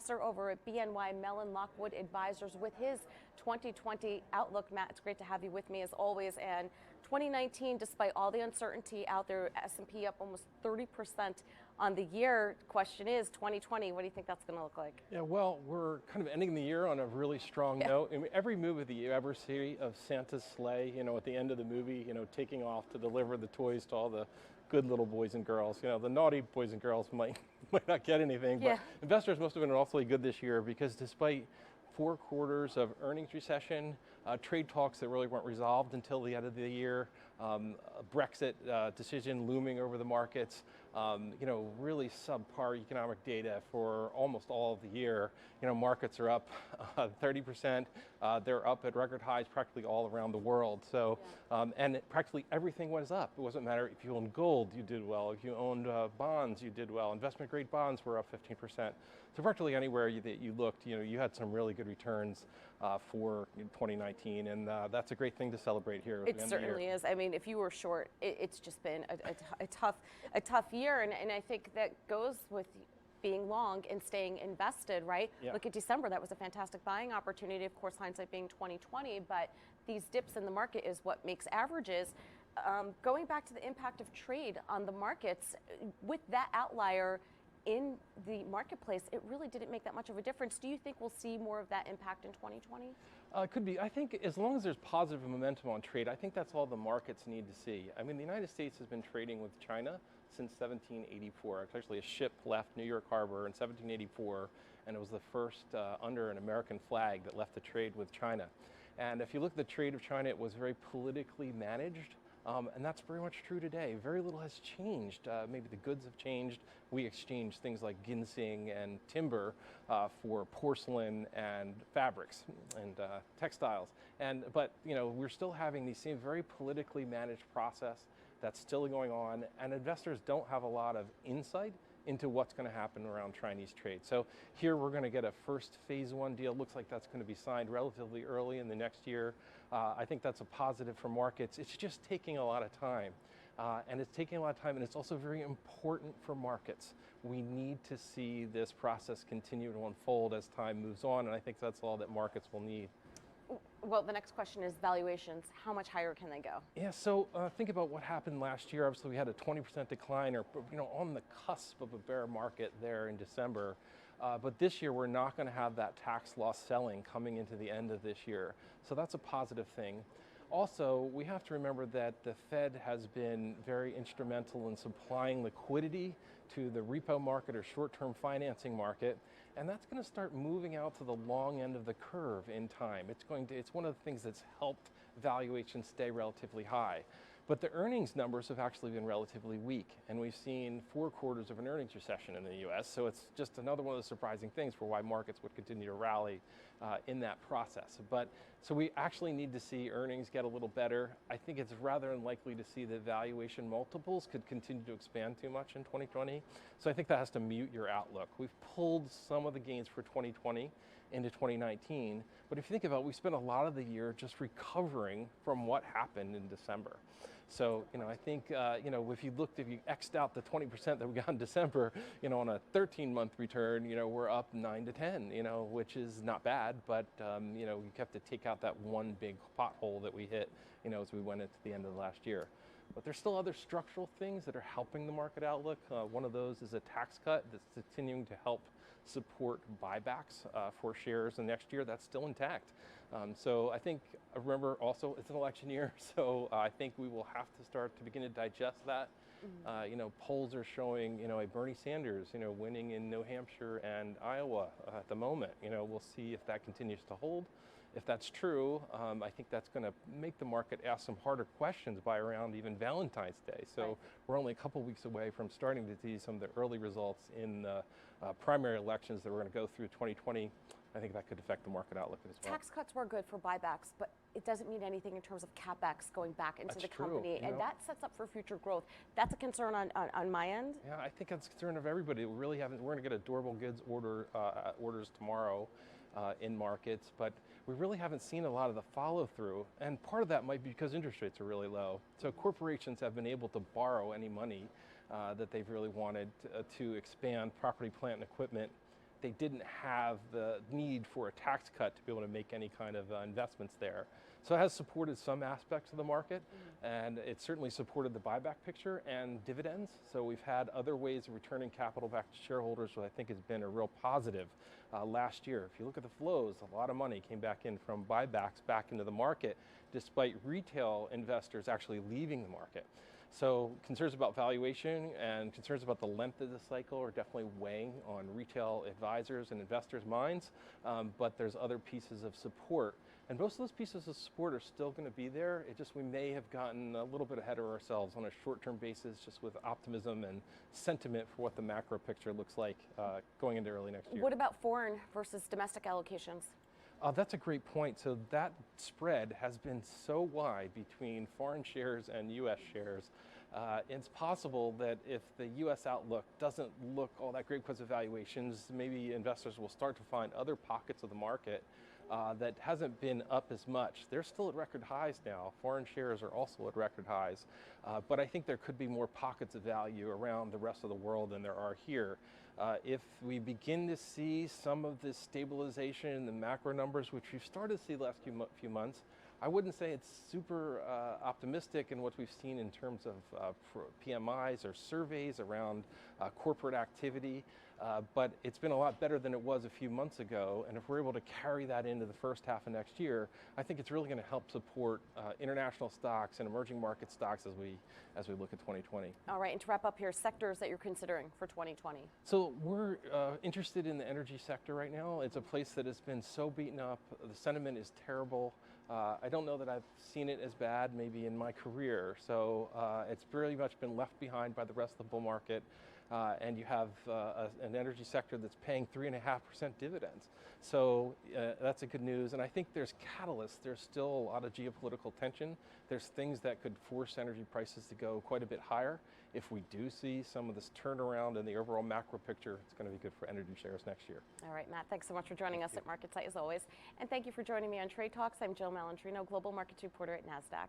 Officer over at BNY Mellon Lockwood Advisors with his 2020 outlook. Matt, it's great to have you with me as always. And 2019, despite all the uncertainty out there, S&P up almost 30% on the year. Question is, 2020, what do you think that's going to look like? Yeah, well, we're kind of ending the year on a really strong note. I mean, every movie that you ever see of Santa's sleigh, at the end of the movie, taking off to deliver the toys to all the good little boys and girls. The naughty boys and girls might not get anything, but investors must have been awfully good this year because despite 4 quarters of earnings recession, trade talks that really weren't resolved until the end of the year, a Brexit decision looming over the markets, really subpar economic data for almost all of the year. Markets are up 30%. They're up at record highs practically all around the world. So, and practically everything was up. It wasn't matter if you owned gold, you did well. If you owned bonds, you did well. Investment grade bonds were up 15%. So virtually anywhere that you looked, you had some really good returns for 2019, and that's a great thing to celebrate here. It certainly is. I mean, if you were short, it's just been a tough year, and I think that goes with being long and staying invested, right? Yeah. Look at December, that was a fantastic buying opportunity. Of course, hindsight being 2020, but these dips in the market is what makes averages. Going back to the impact of trade on the markets, with that outlier in the marketplace, it really didn't make that much of a difference. Do you think we'll see more of that impact in 2020? Could be. I think as long as there's positive momentum on trade, I think that's all the markets need to see. I mean, the United States has been trading with China since 1784. Actually, a ship left New York Harbor in 1784, and it was the first under an American flag that left the trade with China. And if you look at the trade of China, it was very politically managed. And that's very much true today. Very little has changed. Maybe the goods have changed. We exchange things like ginseng and timber for porcelain and fabrics and textiles. But we're still having the same very politically managed process that's still going on, and investors don't have a lot of insight into what's going to happen around Chinese trade. So here we're going to get a first phase 1 deal. Looks like that's going to be signed relatively early in the next year. I think that's a positive for markets. It's just taking a lot of time. And it's taking a lot of time, and it's also very important for markets. We need to see this process continue to unfold as time moves on, and I think that's all that markets will need. Well, the next question is valuations. How much higher can they go? Yeah, so think about what happened last year. Obviously, we had a 20% decline, or on the cusp of a bear market there in December. But this year, we're not going to have that tax loss selling coming into the end of this year. So that's a positive thing. Also, we have to remember that the Fed has been very instrumental in supplying liquidity to the repo market or short-term financing market, and that's going to start moving out to the long end of the curve in time. It's one of the things that's helped valuations stay relatively high. But the earnings numbers have actually been relatively weak, and we've seen 4 quarters of an earnings recession in the US, so it's just another one of the surprising things for why markets would continue to rally in that process. So we actually need to see earnings get a little better. I think it's rather unlikely to see that valuation multiples could continue to expand too much in 2020, so I think that has to mute your outlook. We've pulled some of the gains for 2020 into 2019, but if you think about it, we spent a lot of the year just recovering from what happened in December. So, I think, if you X'd out the 20% that we got in December, on a 13-month return, we're up 9 to 10, which is not bad, but, you have to take out that one big pothole that we hit, as we went into the end of the last year. But there's still other structural things that are helping the market outlook. One of those is a tax cut that's continuing to help support buybacks for shares in next year. That's still intact. So I think, remember also, it's an election year, so I think we will have to start to begin to digest that. Polls are showing, a Bernie Sanders, winning in New Hampshire and Iowa at the moment. We'll see if that continues to hold. If that's true, I think that's going to make the market ask some harder questions by around even Valentine's Day. So we're only a couple weeks away from starting to see some of the early results in the primary elections that we're going to go through 2020. I think that could affect the market outlook as well. Tax cuts were good for buybacks, but it doesn't mean anything in terms of capex going back into the company, and that sets up for future growth. That's a concern on my end. Yeah, I think that's a concern of everybody. We really haven't. We're going to get a durable goods orders tomorrow in markets, but we really haven't seen a lot of the follow through, and part of that might be because interest rates are really low. So corporations have been able to borrow any money that they've really wanted to expand property, plant, and equipment they didn't have the need for a tax cut to be able to make any kind of investments there. So it has supported some aspects of the market, and it certainly supported the buyback picture and dividends. So we've had other ways of returning capital back to shareholders, which I think has been a real positive last year. If you look at the flows, a lot of money came back in from buybacks back into the market, despite retail investors actually leaving the market. So concerns about valuation and concerns about the length of the cycle are definitely weighing on retail advisors and investors' minds, but there's other pieces of support. And most of those pieces of support are still going to be there. It just, we may have gotten a little bit ahead of ourselves on a short-term basis, just with optimism and sentiment for what the macro picture looks like going into early next year. What about foreign versus domestic allocations? That's a great point. So that spread has been so wide between foreign shares and U.S. shares. It's possible that if the U.S. outlook doesn't look all that great because of valuations, maybe investors will start to find other pockets of the market that hasn't been up as much. They're still at record highs now. Foreign shares are also at record highs. But I think there could be more pockets of value around the rest of the world than there are here. If we begin to see some of this stabilization in the macro numbers, which we've started to see the last few months, I wouldn't say it's super optimistic in what we've seen in terms of PMIs or surveys around corporate activity, but it's been a lot better than it was a few months ago. And if we're able to carry that into the first half of next year, I think it's really going to help support international stocks and emerging market stocks as we look at 2020. All right, and to wrap up here, sectors that you're considering for 2020. So we're interested in the energy sector right now. It's a place that has been so beaten up. The sentiment is terrible. I don't know that I've seen it as bad maybe in my career. So it's very much been left behind by the rest of the bull market. And you have an energy sector that's paying 3.5% dividends. So that's a good news. And I think there's catalysts. There's still a lot of geopolitical tension. There's things that could force energy prices to go quite a bit higher. If we do see some of this turnaround in the overall macro picture, it's going to be good for energy shares next year. All right, Matt, thanks so much for joining us at MarketSite as always. And thank you for joining me on Trade Talks. I'm Jill Malandrino, Global Markets Reporter at Nasdaq.